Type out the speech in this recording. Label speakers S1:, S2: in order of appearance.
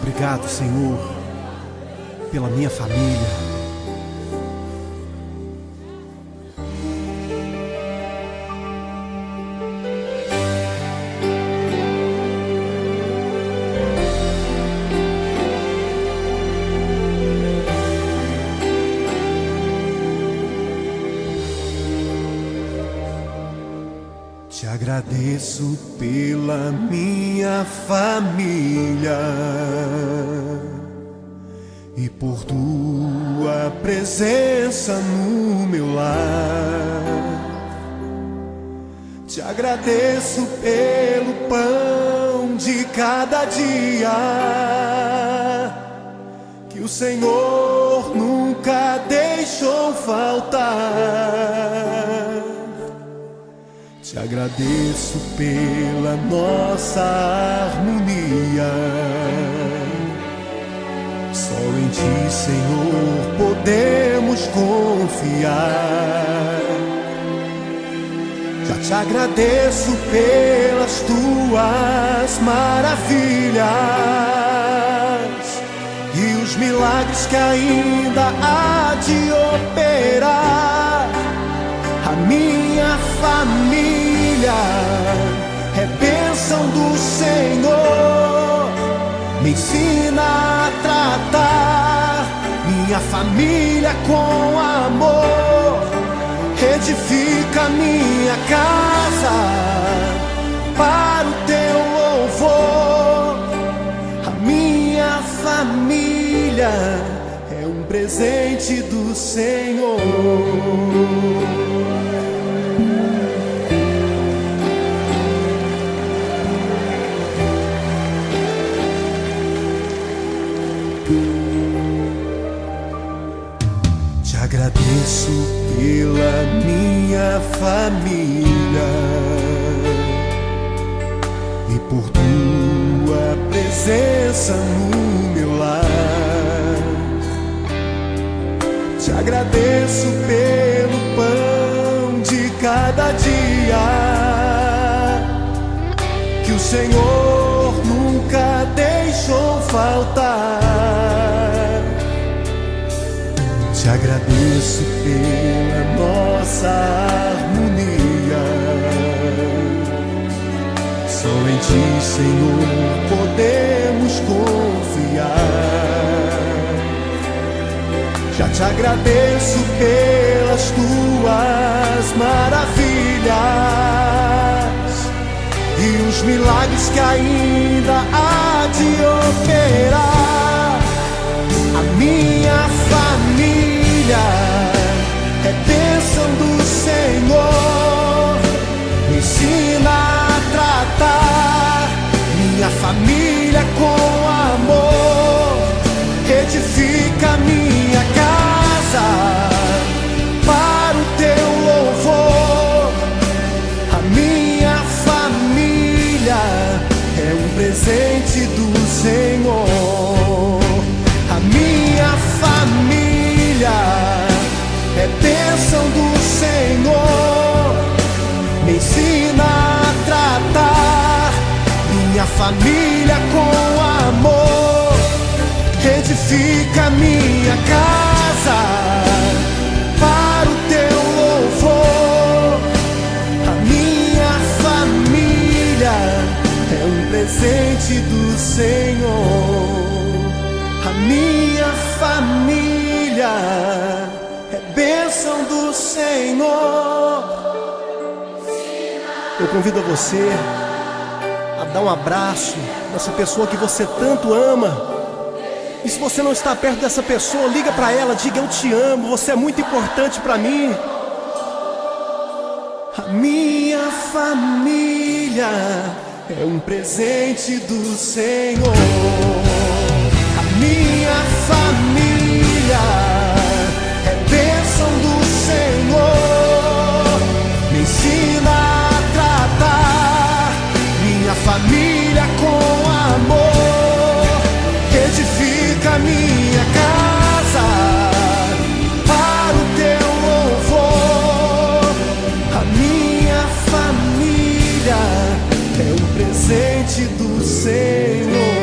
S1: Obrigado, Senhor, pela minha família. Te agradeço pela minha família e por tua presença no meu lar. Te agradeço pelo pão de cada dia que o Senhor nunca deixou faltar. Te agradeço pela nossa harmonia. Só em Ti, Senhor, podemos confiar. Já te agradeço pelas Tuas maravilhas e os milagres que ainda há de operar. A minha família é bênção do Senhor. Me ensina a tratar minha família com amor. Edifica minha casa para o Teu louvor. A minha família é um presente do Senhor. Te agradeço pela minha família e por Tua presença no meu lar. Te agradeço pelo pão de cada dia que o Senhor nunca deixou faltar. Te agradeço pela nossa harmonia. Só em Ti, Senhor, podemos confiar. Já te agradeço pelas Tuas maravilhas e os milagres que ainda há de operar. A minha família é bênção do Senhor. Me ensina a tratar minha família com amor. Edifica minha casa para o Teu louvor. A minha família é um presente do Senhor. A minha família é bênção do Senhor. Me ensina a tratar minha família com amor. Edifica minha casa para o Teu louvor. A minha família é um presente do Senhor. A minha família é bênção do Senhor. Eu convido a você a dar um abraço nessa pessoa que você tanto ama. E se você não está perto dessa pessoa, liga para ela, diga: eu te amo, você é muito importante para mim. A minha família é um presente do Senhor. A minha família é bênção do Senhor. Me ensina a tratar minha família com amor. Edifica minha casa para o Teu louvor. A minha família é um presente do Senhor.